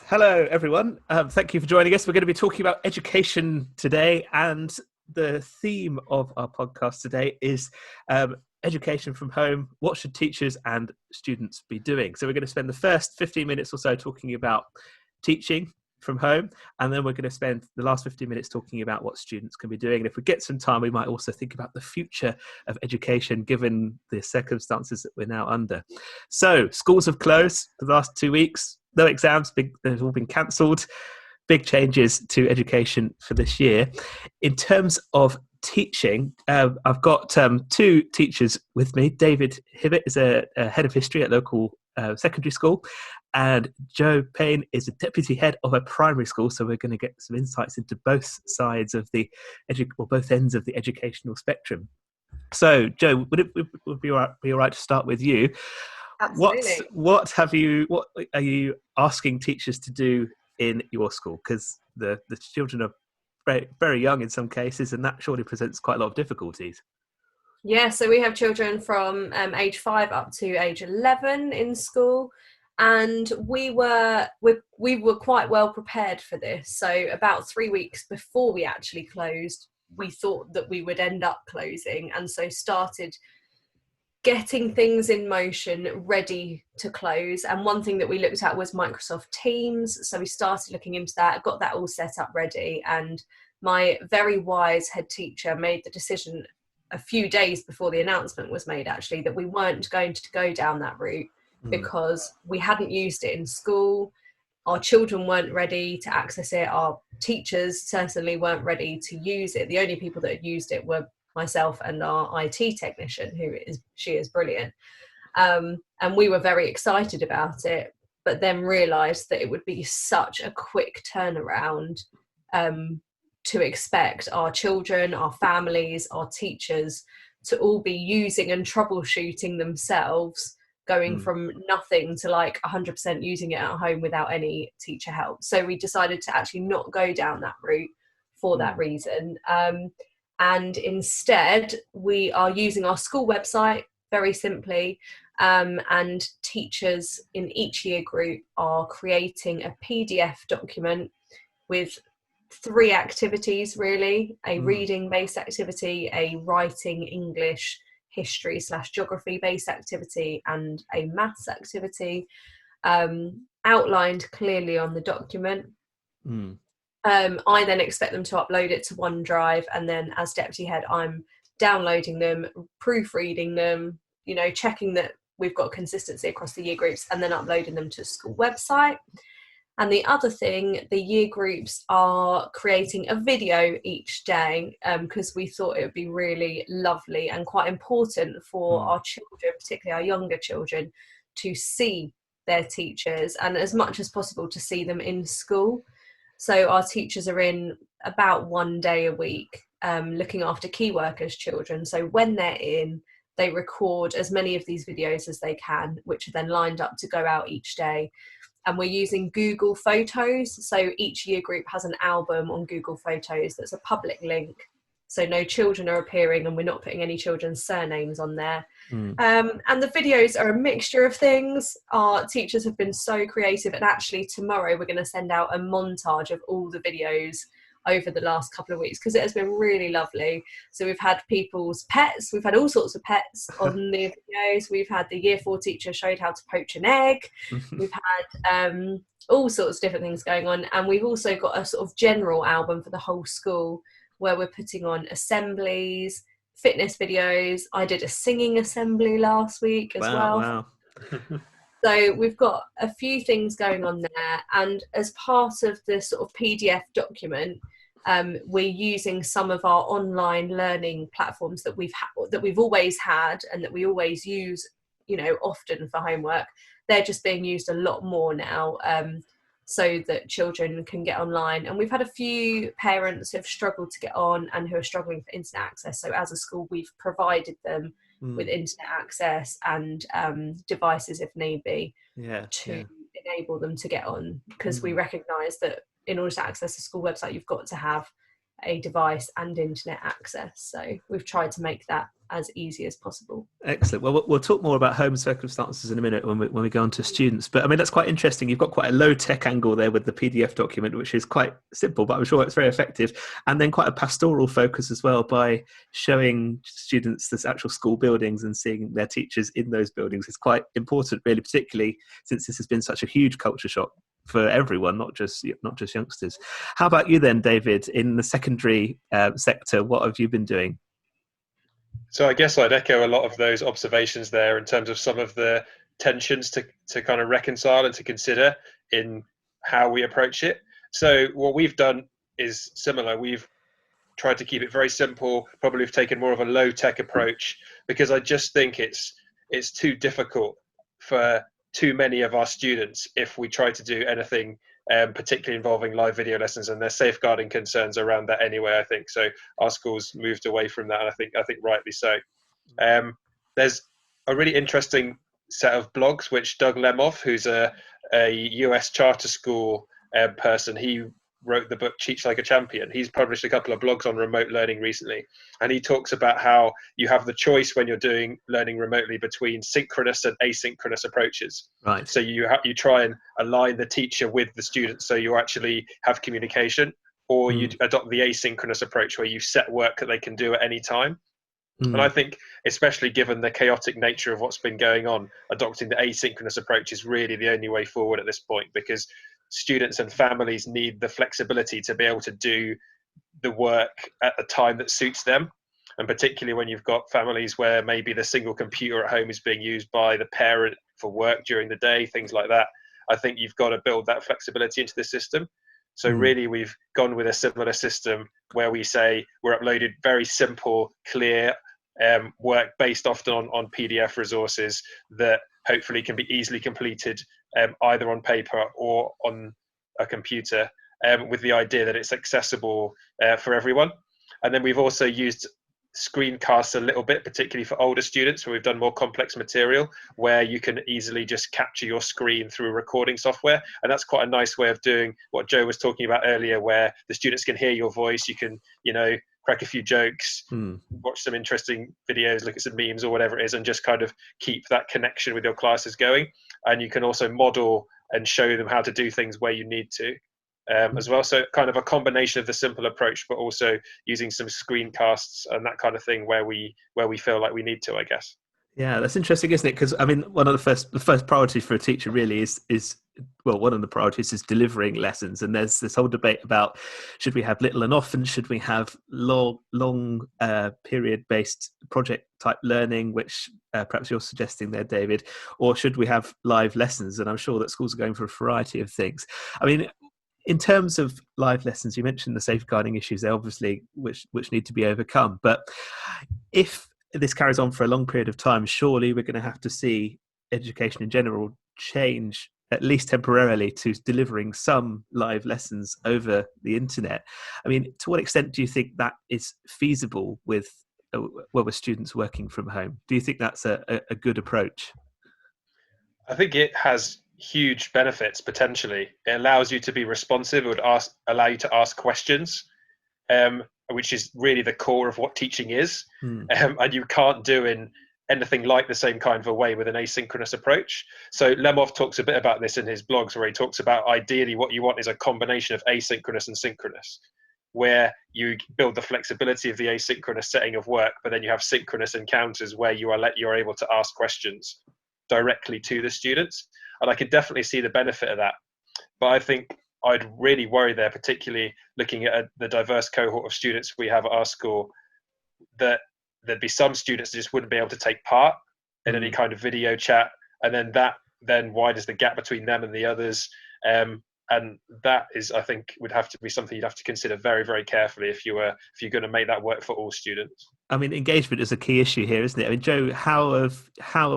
Right. Hello, everyone. Thank you for joining us. We're going to be talking about education today, and the theme of our podcast today is education from home. What should teachers and students be doing? So we're going to spend the first 15 minutes or so talking about teaching from home, and then we're going to spend the last 15 minutes talking about what students can be doing. And if we get some time, we might also think about the future of education given the circumstances that we're now under. So schools have closed for the last 2 weeks. No exams, they've all been cancelled. Big changes to education for this year. In terms of teaching, I've got two teachers with me. David Hibbett is a head of history at local secondary school, and Joe Payne is a deputy head of a primary school. So we're going to get some insights into both sides of the both ends of the educational spectrum. So, Joe, would it be all right to start with you? Absolutely. What are you asking teachers to do in your school? Because the children are very, very young in some cases, and that surely presents quite a lot of difficulties. Yeah, so we have children from age 5 up to age 11 in school, and we were quite well prepared for this. So about 3 weeks before we actually closed, we thought that we would end up closing, and so started getting things in motion ready to close. And one thing that we looked at was Microsoft Teams, so we started looking into that, got that all set up ready, and my very wise head teacher made the decision a few days before the announcement was made, actually, that we weren't going to go down that route because we hadn't used it in school. Our children weren't ready to access it. Our teachers certainly weren't ready to use it. The only people that had used it were myself and our IT technician, she is brilliant. And we were very excited about it, but then realised that it would be such a quick turnaround to expect our children, our families, our teachers to all be using and troubleshooting themselves, going from nothing to like 100% using it at home without any teacher help. So we decided to actually not go down that route for that reason. And instead, we are using our school website very simply, and teachers in each year group are creating a PDF document with 3 activities, really: a reading-based activity, a writing, English, history / geography-based activity, and a maths activity, outlined clearly on the document. I then expect them to upload it to OneDrive, and then as deputy head, I'm downloading them, proofreading them, checking that we've got consistency across the year groups, and then uploading them to the school website. And the other thing, the year groups are creating a video each day, because we thought it would be really lovely and quite important for our children, particularly our younger children, to see their teachers, and as much as possible to see them in school. So our teachers are in about 1 day a week, looking after key workers' children. So when they're in, they record as many of these videos as they can, which are then lined up to go out each day. And we're using Google Photos. So each year group has an album on Google Photos that's a public link. So no children are appearing, and we're not putting any children's surnames on there. And the videos are a mixture of things. Our teachers have been so creative, and actually tomorrow we're going to send out a montage of all the videos over the last couple of weeks, because it has been really lovely. So we've had people's pets, we've had all sorts of pets on the videos. We've had the year 4 teacher showed how to poach an egg. We've had all sorts of different things going on, and we've also got a sort of general album for the whole school where we're putting on assemblies, fitness videos. I did a singing assembly last week as well. Wow. So we've got a few things going on there, and as part of the sort of PDF document, we're using some of our online learning platforms that we've always had and that we always use, often for homework. They're just being used a lot more now, so that children can get online. And we've had a few parents who have struggled to get on and who are struggling for internet access. So as a school, we've provided them with internet access and devices if need be, to enable them to get on, because we recognise that in order to access a school website, you've got to have a device and internet access. So we've tried to make that as easy as possible. Excellent. Well, we'll talk more about home circumstances in a minute when we go on to students. But I mean, that's quite interesting. You've got quite a low tech angle there with the PDF document, which is quite simple, but I'm sure it's very effective. And then quite a pastoral focus as well by showing students this actual school buildings and seeing their teachers in those buildings. It's quite important, really, particularly since this has been such a huge culture shock for everyone, not just youngsters. How about you then, David, in the secondary sector? What have you been doing? So I guess I'd echo a lot of those observations there in terms of some of the tensions to kind of reconcile and to consider in how we approach it. So what we've done is similar. We've tried to keep it very simple. Probably have taken more of a low tech approach because I just think it's too difficult for too many of our students if we try to do anything particularly involving live video lessons, and there's safeguarding concerns around that anyway. I think so. Our schools moved away from that, and I think rightly so. There's a really interesting set of blogs which Doug Lemoff, who's a US charter school person, he wrote the book Teach Like a Champion. He's published a couple of blogs on remote learning recently, and he talks about how you have the choice when you're doing learning remotely between synchronous and asynchronous approaches. Right. So you try and align the teacher with the student so you actually have communication, or you adopt the asynchronous approach where you set work that they can do at any time. And I think, especially given the chaotic nature of what's been going on, adopting the asynchronous approach is really the only way forward at this point, because students and families need the flexibility to be able to do the work at the time that suits them. And particularly when you've got families where maybe the single computer at home is being used by the parent for work during the day, things like that, I think you've got to build that flexibility into the system. So really, we've gone with a similar system where we say we're uploaded very simple, clear work based often on PDF resources that hopefully can be easily completed either on paper or on a computer, with the idea that it's accessible for everyone. And then we've also used screencasts a little bit, particularly for older students, where we've done more complex material where you can easily just capture your screen through recording software. And that's quite a nice way of doing what Joe was talking about earlier, where the students can hear your voice, you can, crack a few jokes, watch some interesting videos, look at some memes or whatever it is, and just kind of keep that connection with your classes going. And you can also model and show them how to do things where you need to as well. So kind of a combination of the simple approach, but also using some screencasts and that kind of thing where we feel like we need to, I guess. Yeah, that's interesting, isn't it? Because I mean, one of the first priorities for a teacher really is one of the priorities is delivering lessons, and there's this whole debate about should we have little and often, should we have long period based project type learning, which perhaps you're suggesting there, David, or should we have live lessons? And I'm sure that schools are going for a variety of things. I mean, in terms of live lessons, you mentioned the safeguarding issues there, obviously, which need to be overcome. But if this carries on for a long period of time, surely we're going to have to see education in general change, at least temporarily, to delivering some live lessons over the internet. I mean, to what extent do you think that is feasible with students working from home? Do you think that's a good approach? I think it has huge benefits potentially. It allows you to be responsive. It would allow you to ask questions, which is really the core of what teaching is. And you can't do in anything like the same kind of a way with an asynchronous approach. So Lemoff talks a bit about this in his blogs, where he talks about ideally what you want is a combination of asynchronous and synchronous, where you build the flexibility of the asynchronous setting of work, but then you have synchronous encounters where you're able to ask questions directly to the students. And I could definitely see the benefit of that. But I think I'd really worry there, particularly looking at the diverse cohort of students we have at our school, that there'd be some students that just wouldn't be able to take part in any kind of video chat. And then widens the gap between them and the others. And that is, I think, would have to be something you'd have to consider very, very carefully if you're going to make that work for all students. I mean, engagement is a key issue here, isn't it? I mean, Joe, how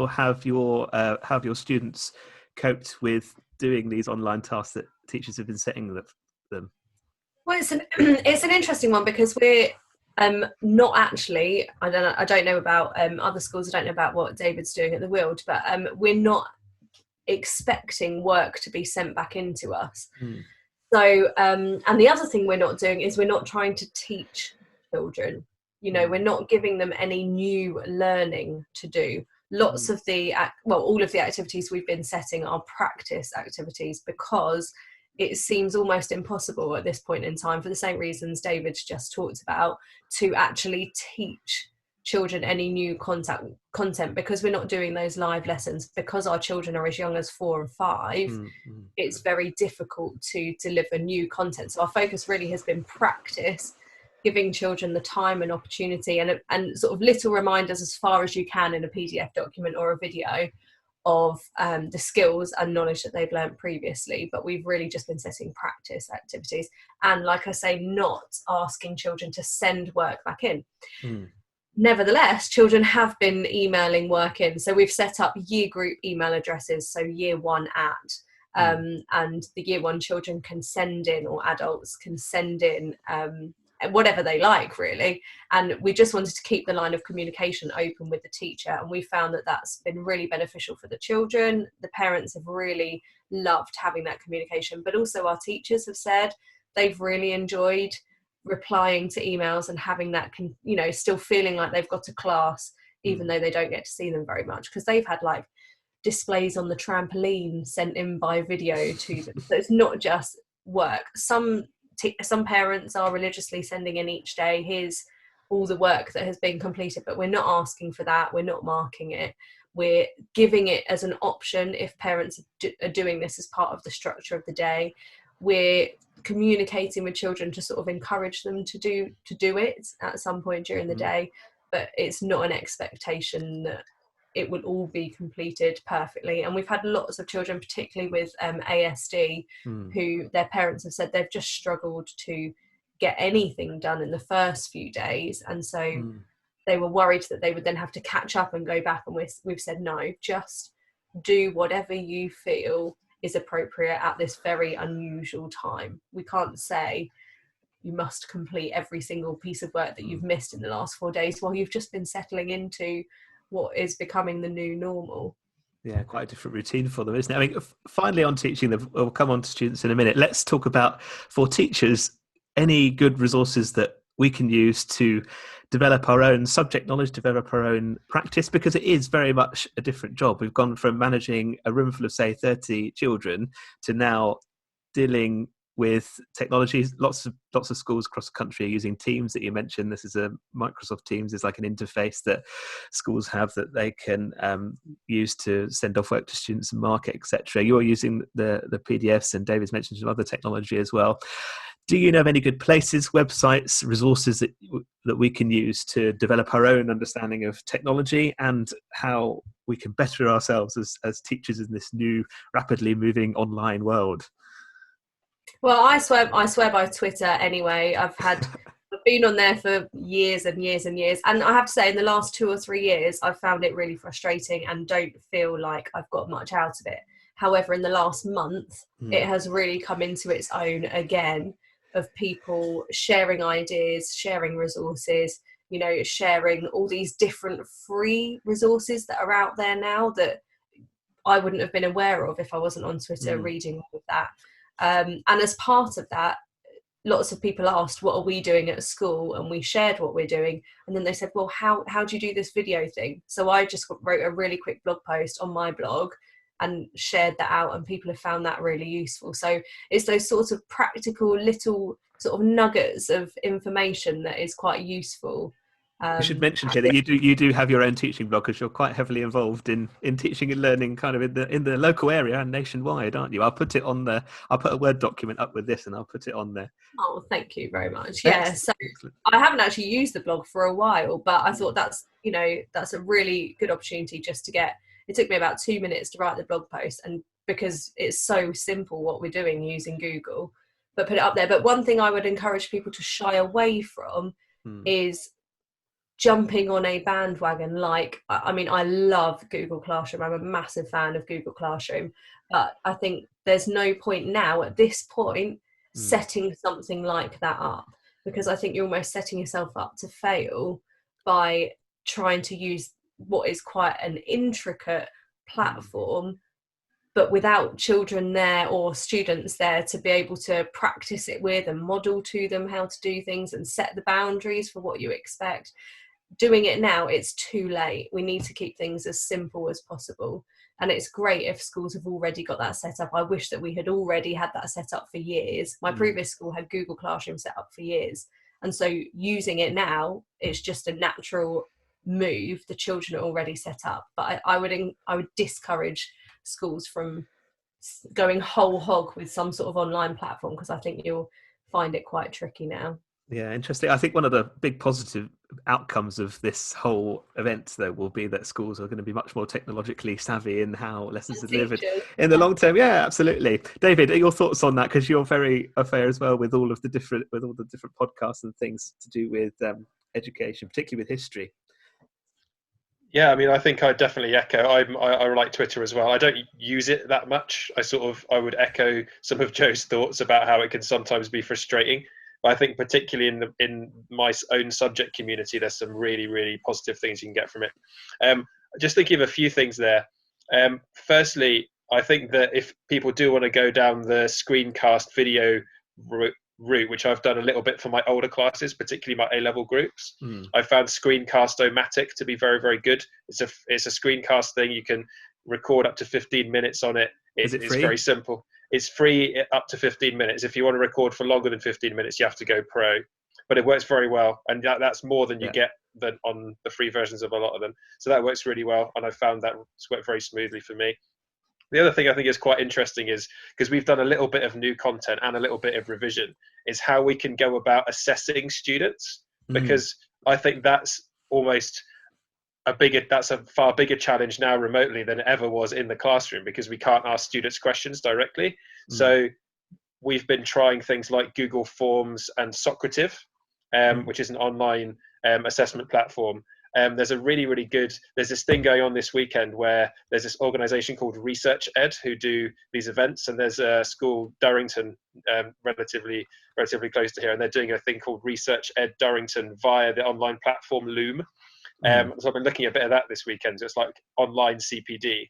have your students coped with doing these online tasks that teachers have been setting them? Well, it's an interesting one, because we're not actually. I don't know about other schools. I don't know about what David's doing at the Wild, but we're not expecting work to be sent back into us. So, and the other thing we're not doing is we're not trying to teach children. We're not giving them any new learning to do. Lots of all of the activities we've been setting are practice activities, because it seems almost impossible at this point in time, for the same reasons David's just talked about, to actually teach children any new content, because we're not doing those live lessons, because our children are as young as 4 and 5. It's very difficult to deliver new content. So our focus really has been practice, giving children the time and opportunity, and sort of little reminders as far as you can in a PDF document or a video of the skills and knowledge that they've learned previously. But we've really just been setting practice activities, and like I say, not asking children to send work back in. Nevertheless, children have been emailing work in. So we've set up year group email addresses, so year 1 and the year 1 children can send in, or adults can send in whatever they like, really. And we just wanted to keep the line of communication open with the teacher, and we found that that's been really beneficial for the children. The parents have really loved having that communication, but also our teachers have said they've really enjoyed replying to emails and having that still feeling like they've got a class, even though they don't get to see them very much, because they've had like displays on the trampoline sent in by video to them. So it's not just work. Some parents are religiously sending in each day, here's all the work that has been completed, but we're not asking for that, we're not marking it, we're giving it as an option if parents are doing this as part of the structure of the day. We're communicating with children to sort of encourage them to do it at some point during the day, but it's not an expectation that it will all be completed perfectly. And we've had lots of children, particularly with ASD, who their parents have said they've just struggled to get anything done in the first few days, and so they were worried that they would then have to catch up and go back, and we've said no, just do whatever you feel is appropriate at this very unusual time. We can't say you must complete every single piece of work that you've missed in the last 4 days while you've just been settling into what is becoming the new normal. Yeah, quite a different routine for them, isn't it? I mean, finally on teaching them, we'll come on to students in a minute. Let's talk about, for teachers, any good resources that we can use to develop our own subject knowledge, develop our own practice, because it is very much a different job. We've gone from managing a room full of, say, 30 children to now dealing with technologies. Lots of schools across the country are using Teams that you mentioned. This is a Microsoft Teams is like an interface that schools have that they can use to send off work to students and mark it, etc. You're using the PDFs, and David's mentioned some other technology as well. Do you know of any good places, websites, resources that we can use to develop our own understanding of technology and how we can better ourselves as teachers in this new, rapidly moving online world? Well, I swear by Twitter anyway. I've been on there for years and years and years. And I have to say, in the last 2 or 3 years, I've found it really frustrating and don't feel like I've got much out of it. However, in the last month, it has really come into its own again, of people sharing ideas, sharing resources, sharing all these different free resources that are out there now that I wouldn't have been aware of if I wasn't on Twitter reading all of that. And as part of that, lots of people asked, what are we doing at school? And we shared what we're doing. And then they said, well, how do you do this video thing? So I just wrote a really quick blog post on my blog and shared that out, and people have found that really useful. So it's those sorts of practical little sort of nuggets of information that is quite useful. You should mention here that you do have your own teaching blog, because you're quite heavily involved in teaching and learning kind of in the local area and nationwide, aren't you? I'll put a Word document up with this and I'll put it on there. Oh, thank you very much. Yeah, so I haven't actually used the blog for a while, but I thought that's a really good opportunity just to get. It took me about 2 minutes to write the blog post, and because it's so simple what we're doing using Google, but put it up there. But one thing I would encourage people to shy away from is jumping on a bandwagon. I love Google Classroom. I'm a massive fan of Google Classroom, but I think there's no point now at this point setting something like that up, because I think you're almost setting yourself up to fail by trying to use what is quite an intricate platform, but without children there or students there to be able to practice it with and model to them how to do things and set the boundaries for what you expect, doing it now, it's too late. We need to keep things as simple as possible. And it's great if schools have already got that set up. I wish that we had already had that set up for years. My previous school had Google Classroom set up for years. And so using it now, it's just a natural move. The children are already set up. But I would discourage schools from going whole hog with some sort of online platform, because I think you'll find it quite tricky now. Yeah, interesting. I think one of the big positive outcomes of this whole event, though, will be that schools are going to be much more technologically savvy in how lessons are delivered in the long term. Yeah, absolutely. David, your thoughts on that? Because you're very aware as well with all the different podcasts and things to do with education, particularly with history. Yeah, I mean, I think I definitely echo. I like Twitter as well. I don't use it that much. I would echo some of Joe's thoughts about how it can sometimes be frustrating. But I think particularly in my own subject community, there's some really, really positive things you can get from it. Just thinking of a few things there. Firstly, I think that if people do want to go down the screencast video route, which I've done a little bit for my older classes, particularly my A-level groups, I found Screencast-O-Matic to be very, very good. It's a screencast thing. You can record up to 15 minutes on it. It's very simple. It's free up to 15 minutes. If you want to record for longer than 15 minutes, you have to go pro. But it works very well, and that's more than you get than on the free versions of a lot of them. So that works really well, and I found that it's worked very smoothly for me. The other thing I think is quite interesting is, because we've done a little bit of new content and a little bit of revision, is how we can go about assessing students, because I think that's almost that's a far bigger challenge now remotely than it ever was in the classroom, because we can't ask students questions directly. So we've been trying things like Google Forms and Socrative, which is an online assessment platform. There's a really, really good, there's this thing going on this weekend where there's this organization called Research Ed who do these events, and there's a school, Durrington, relatively close to here, and they're doing a thing called Research Ed Durrington via the online platform Loom. So I've been looking at a bit of that this weekend. So it's like online CPD.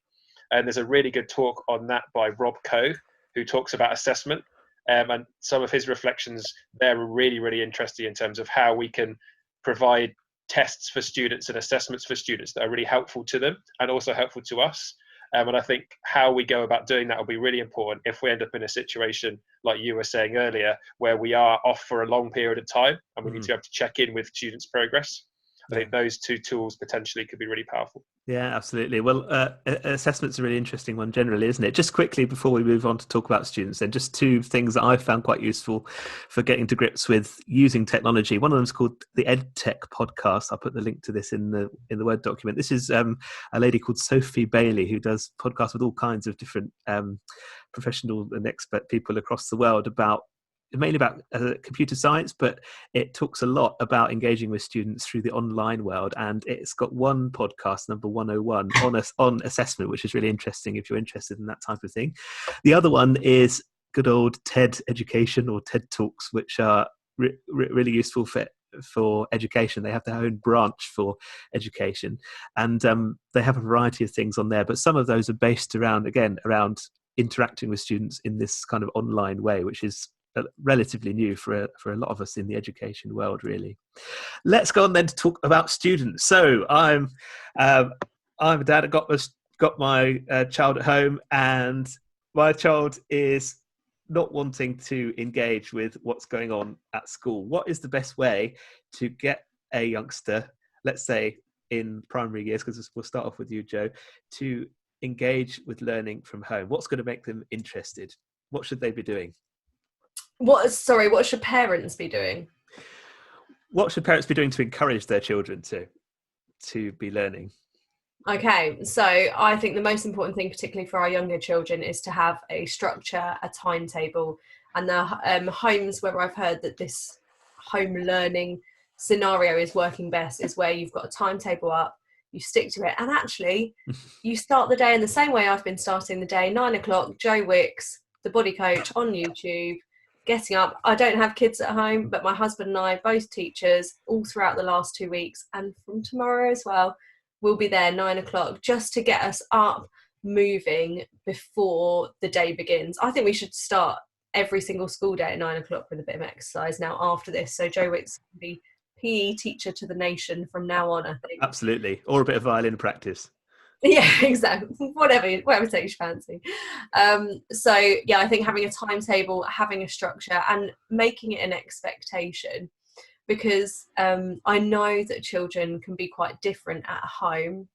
And there's a really good talk on that by Rob Coe, who talks about assessment. And some of his reflections there are really, really interesting in terms of how we can provide tests for students and assessments for students that are really helpful to them and also helpful to us. And I think how we go about doing that will be really important if we end up in a situation like you were saying earlier, where we are off for a long period of time and we need to be able to check in with students' progress. I think those two tools potentially could be really powerful. Yeah, absolutely. Well, assessment's a really interesting one generally, isn't it? Just quickly before we move on to talk about students, then just two things that I've found quite useful for getting to grips with using technology. One of them is called the EdTech Podcast. I'll put the link to this in the Word document. This is a lady called Sophie Bailey, who does podcasts with all kinds of different professional and expert people across the world mainly about computer science, but it talks a lot about engaging with students through the online world. And it's got one podcast, number 101, on assessment, which is really interesting if you're interested in that type of thing. The other one is good old TED Education or TED Talks, which are really useful for education. They have their own branch for education, and they have a variety of things on there, but some of those are based around interacting with students in this kind of online way, which is relatively new for a lot of us in the education world, really. Let's go on then to talk about students. So I'm a dad. I got my child at home, and my child is not wanting to engage with what's going on at school. What is the best way to get a youngster, let's say in primary years, because we'll start off with you, Joe, to engage with learning from home? What's going to make them interested? What should they be doing? What should parents be doing? What should parents be doing to encourage their children to be learning? Okay, so I think the most important thing, particularly for our younger children, is to have a structure, a timetable. And the homes where I've heard that this home learning scenario is working best is where you've got a timetable up, you stick to it, and actually you start the day in the same way I've been starting the day, 9 o'clock, Joe Wicks, the body coach on YouTube, getting up. I don't have kids at home, but my husband and I, both teachers, all throughout the last 2 weeks, and from tomorrow as well, we'll be there 9 o'clock just to get us up, moving before the day begins. I think we should start every single school day at 9 o'clock with a bit of exercise now after this. So Joe Wicks can be PE teacher to the nation from now on, I think. Absolutely. Or a bit of violin practice. Yeah, exactly. Whatever takes your fancy. So yeah, I think having a timetable, having a structure, and making it an expectation, because I know that children can be quite different at home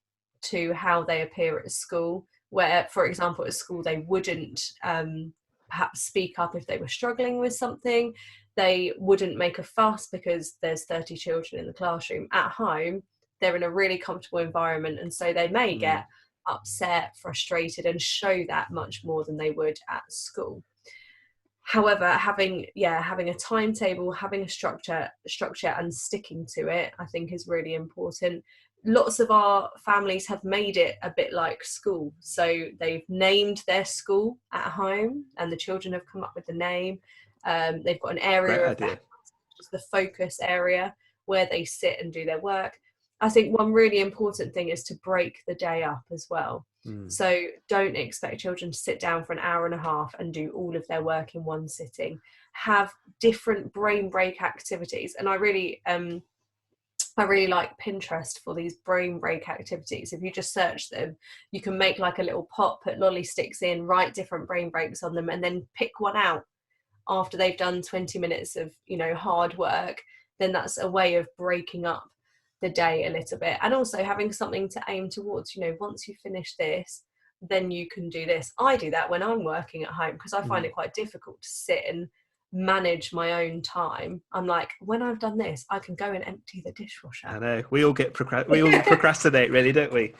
to how they appear at school, where, for example, at school they wouldn't perhaps speak up if they were struggling with something. They wouldn't make a fuss because there's 30 children in the classroom. At home, they're in a really comfortable environment, and so they may get upset, frustrated, and show that much more than they would at school. However, having a timetable, having a structure and sticking to it, I think is really important. Lots of our families have made it a bit like school. So they've named their school at home and the children have come up with the name. They've got an area of the focus area where they sit and do their work. I think one really important thing is to break the day up as well. So don't expect children to sit down for an hour and a half and do all of their work in one sitting. Have different brain break activities. And I really like Pinterest for these brain break activities. If you just search them, you can make like a little pot, put lolly sticks in, write different brain breaks on them, and then pick one out after they've done 20 minutes of, hard work. Then that's a way of breaking up the day a little bit, and also having something to aim towards. Once you finish this, then you can do this. I do that when I'm working at home because I find it quite difficult to sit and manage my own time. I'm like, when I've done this, I can go and empty the dishwasher. I know, we all procrastinate, really, don't we?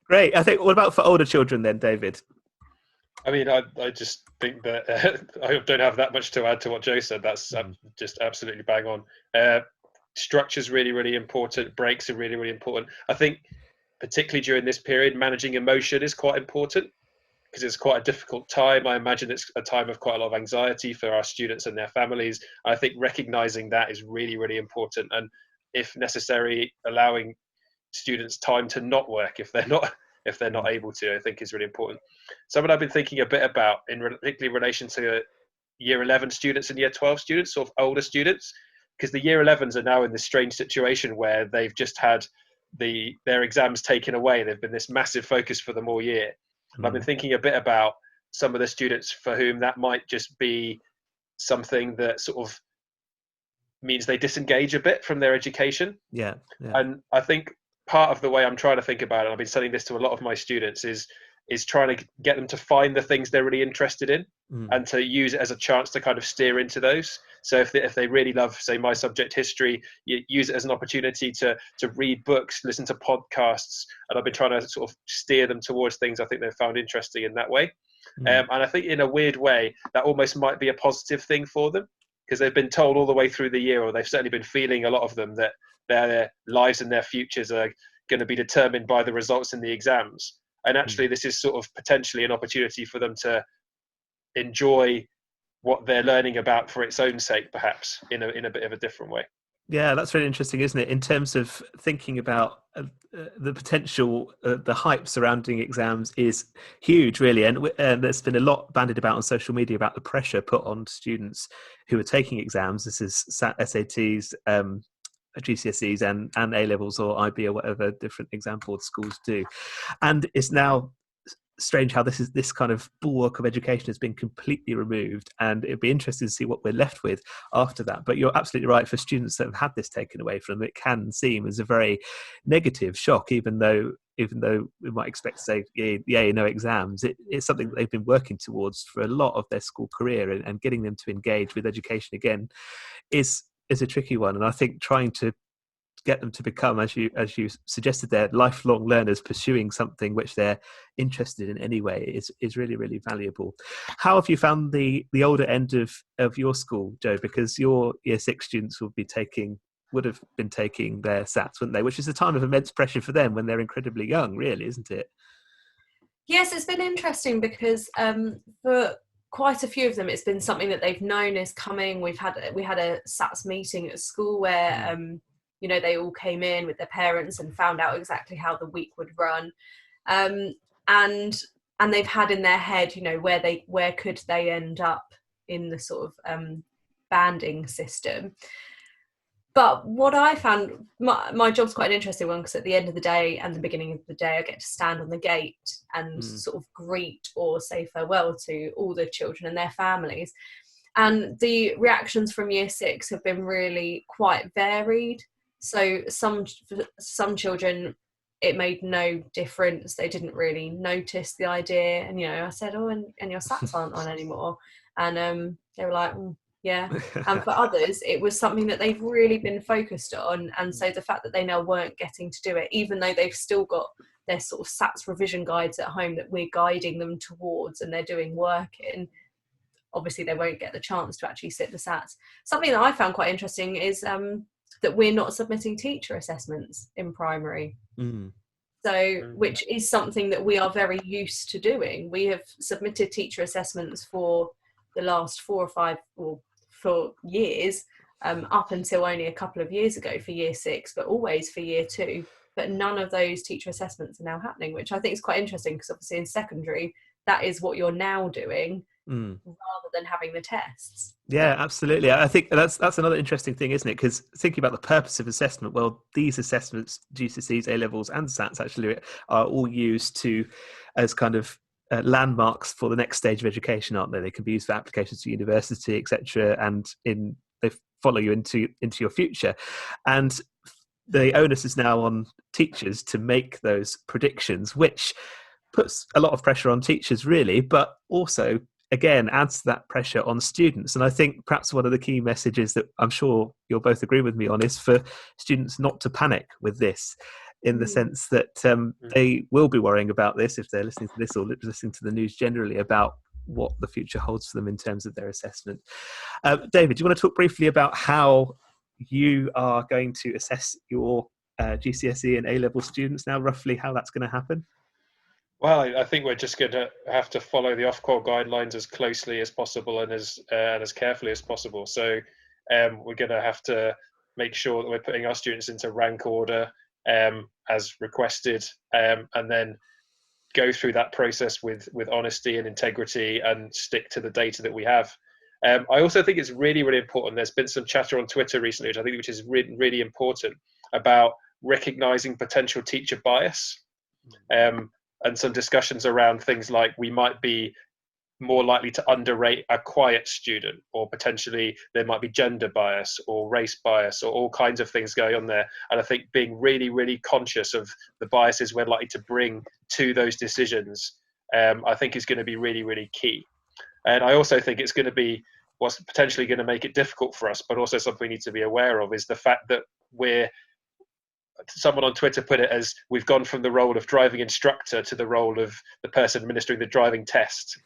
Great. I think, what about for older children then, David? I mean, I just think that I don't have that much to add to what Joe said. That's just absolutely bang on. Structure's really, really important. Breaks are really, really important. I think particularly during this period, managing emotion is quite important because it's quite a difficult time. I imagine it's a time of quite a lot of anxiety for our students and their families. I think recognizing that is really, really important. And if necessary, allowing students time to not work if they're not able to, I think is really important. Something I've been thinking a bit about, particularly in relation to year 11 students and year 12 students, sort of older students, because the year 11s are now in this strange situation where they've just had their exams taken away. They've been this massive focus for them all year. And I've been thinking a bit about some of the students for whom that might just be something that sort of means they disengage a bit from their education. Yeah. And I think part of the way I'm trying to think about it, and I've been saying this to a lot of my students, is trying to get them to find the things they're really interested in and to use it as a chance to kind of steer into those. So if they really love, say, my subject, history, you use it as an opportunity to read books, listen to podcasts, and I've been trying to sort of steer them towards things I think they've found interesting in that way. And I think in a weird way, that almost might be a positive thing for them, because they've been told all the way through the year, or they've certainly been feeling, a lot of them, that their lives and their futures are going to be determined by the results in the exams. And actually, this is sort of potentially an opportunity for them to enjoy what they're learning about for its own sake, perhaps in a bit of a different way. Yeah, that's really interesting, isn't it? In terms of thinking about the potential, the hype surrounding exams is huge, really. And there's been a lot bandied about on social media about the pressure put on students who are taking exams. This is SATs, GCSEs and A-levels or IB or whatever different exam board schools do. And it's now strange how this kind of bulwark of education has been completely removed, and it'd be interesting to see what we're left with after that. But you're absolutely right, for students that have had this taken away from them, it can seem as a very negative shock, even though we might expect to say, yeah, no exams. It's something that they've been working towards for a lot of their school career, and getting them to engage with education again is a tricky one. And I think trying to get them to become, as you suggested there, lifelong learners pursuing something which they're interested in anyway is really, really valuable. How have you found the older end of your school, Joe? Because your year 6 students would have been taking their SATs, wouldn't they? Which is a time of immense pressure for them when they're incredibly young, really, isn't it? Yes, it's been interesting because for quite a few of them, it's been something that they've known is coming. We had a SATs meeting at school where they all came in with their parents and found out exactly how the week would run. And they've had in their head, where could they end up in the sort of banding system. But what I found, my job's quite an interesting one, because at the end of the day and the beginning of the day, I get to stand on the gate and sort of greet or say farewell to all the children and their families. And the reactions from year 6 have been really quite varied. So some children, it made no difference. They didn't really notice the idea. And, I said, oh, and your SATs aren't on anymore. And they were like, yeah. And for others, it was something that they've really been focused on. And so the fact that they now weren't getting to do it, even though they've still got their sort of SATs revision guides at home that we're guiding them towards and they're doing work in, obviously they won't get the chance to actually sit the SATs. Something that I found quite interesting is that we're not submitting teacher assessments in primary. So, which is something that we are very used to doing. We have submitted teacher assessments for the last 4 or 5 or for years, up until only a couple of years ago for year 6, but always for year 2. But none of those teacher assessments are now happening, which I think is quite interesting, because obviously in secondary, that is what you're now doing rather than having the tests. Yeah, absolutely. I think that's another interesting thing, isn't it? Because thinking about the purpose of assessment, well, these assessments, GCSEs, A-levels and SATs actually are all used as kind of landmarks for the next stage of education, aren't they? They can be used for applications to university, etc., and they follow you into your future. And the onus is now on teachers to make those predictions, which puts a lot of pressure on teachers, really, but also again adds to that pressure on students. And I think perhaps one of the key messages that I'm sure you'll both agree with me on is for students not to panic with this, in the sense that they will be worrying about this if they're listening to this or listening to the news generally about what the future holds for them in terms of their assessment. David, do you want to talk briefly about how you are going to assess your GCSE and A-level students now, roughly how that's going to happen? Well, I think we're just going to have to follow the Ofqual guidelines as closely as possible and as carefully as possible. So we're going to have to make sure that we're putting our students into rank order as requested, and then go through that process with honesty and integrity and stick to the data that we have. I also think it's really, really important. There's been some chatter on Twitter recently, which is really, really important, about recognizing potential teacher bias. And some discussions around things like we might be more likely to underrate a quiet student, or potentially there might be gender bias or race bias or all kinds of things going on there. And I think being really, really conscious of the biases we're likely to bring to those decisions, I think is going to be really, really key. And I also think it's going to be what's potentially going to make it difficult for us, but also something we need to be aware of, is the fact that someone on Twitter put it as we've gone from the role of driving instructor to the role of the person administering the driving test.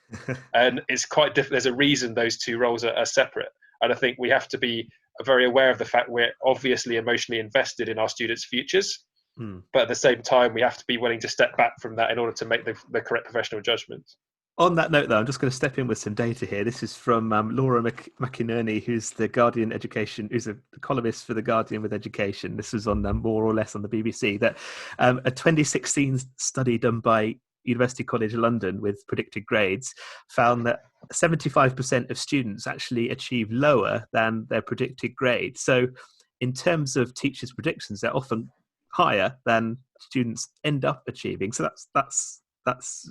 And it's quite different. There's a reason those two roles are separate. And I think we have to be very aware of the fact we're obviously emotionally invested in our students' futures. But at the same time, we have to be willing to step back from that in order to make the correct professional judgments. On that note, though, I'm just going to step in with some data here. This is from Laura McInerney, who's the Guardian Education, who's a columnist for the Guardian with Education. This was on More or Less on the BBC. That a 2016 study done by University College London with predicted grades found that 75% of students actually achieve lower than their predicted grade. So, in terms of teachers' predictions, they're often higher than students end up achieving. So that's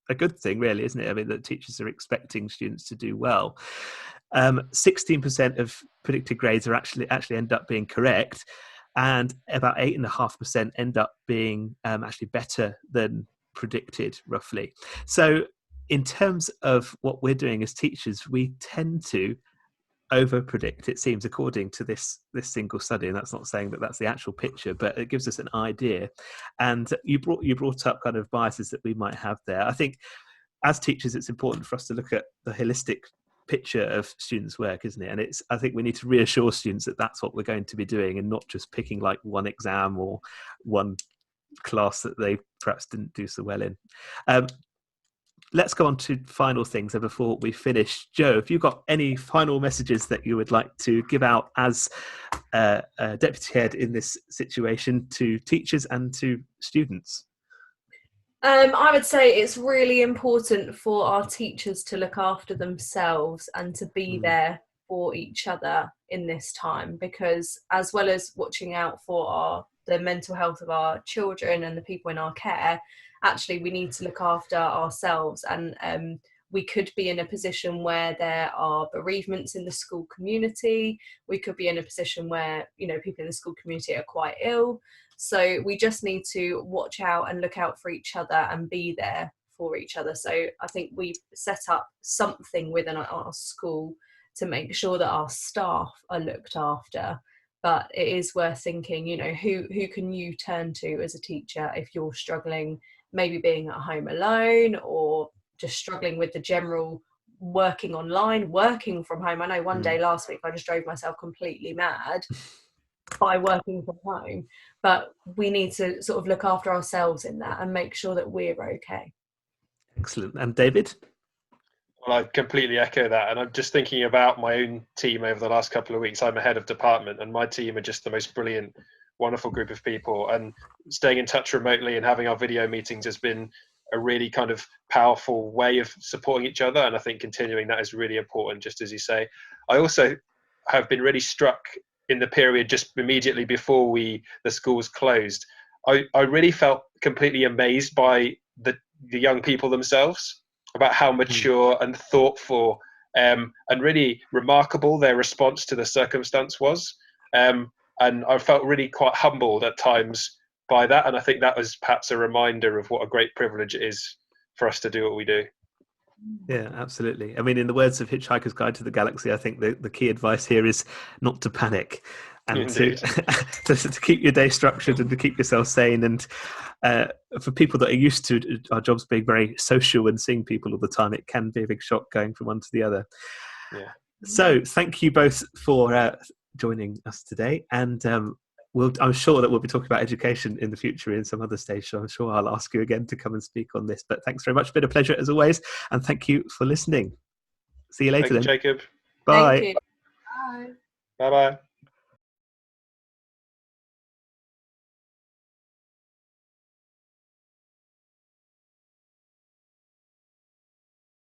a good thing, really, isn't it? I mean, that teachers are expecting students to do well. 16% of predicted grades are actually end up being correct, and about 8.5% end up being actually better than predicted, roughly. So in terms of what we're doing as teachers, we tend to over-predict, it seems, according to this single study. And that's not saying that that's the actual picture, but it gives us an idea. And you brought up kind of biases that we might have there. I think as teachers, it's important for us to look at the holistic picture of students' work, isn't it? And I think we need to reassure students that that's what we're going to be doing, and not just picking like one exam or one class that they perhaps didn't do so well in. let's go on to final things. And before we finish, Joe, have you got any final messages that you would like to give out as a deputy head in this situation to teachers and to students? I would say it's really important for our teachers to look after themselves and to be there for each other in this time, because as well as watching out for the mental health of our children and the people in our care, actually we need to look after ourselves. And we could be in a position where there are bereavements in the school community. We could be in a position where, you know, people in the school community are quite ill. So we just need to watch out and look out for each other and be there for each other. So I think we've set up something within our school to make sure that our staff are looked after. But it is worth thinking, you know, who can you turn to as a teacher if you're struggling, maybe being at home alone, or just struggling with the general working online, working from home. I know one day last week I just drove myself completely mad by working from home, but we need to sort of look after ourselves in that and make sure that we're okay. Excellent. And David? Well, I completely echo that. And I'm just thinking about my own team over the last couple of weeks. I'm a head of department, and my team are just the most brilliant, wonderful group of people. And staying in touch remotely and having our video meetings has been a really kind of powerful way of supporting each other. And I think continuing that is really important, just as you say. I also have been really struck in the period just immediately before the schools closed. I really felt completely amazed by the young people themselves, about how mature and thoughtful and really remarkable their response to the circumstance was. And I felt really quite humbled at times by that. And I think that was perhaps a reminder of what a great privilege it is for us to do what we do. Yeah, absolutely. I mean, in the words of Hitchhiker's Guide to the Galaxy, I think the key advice here is not to panic and to keep your day structured and to keep yourself sane. And for people that are used to our jobs being very social and seeing people all the time, it can be a big shock going from one to the other. Yeah. So thank you both for joining us today. And I'm sure that we'll be talking about education in the future in some other stage, so I'm sure I'll ask you again to come and speak on this. But thanks very much. It's been a pleasure as always, and thank you for listening. See you later. Thank you, Jacob. Bye. Thank you. Bye. Bye-bye.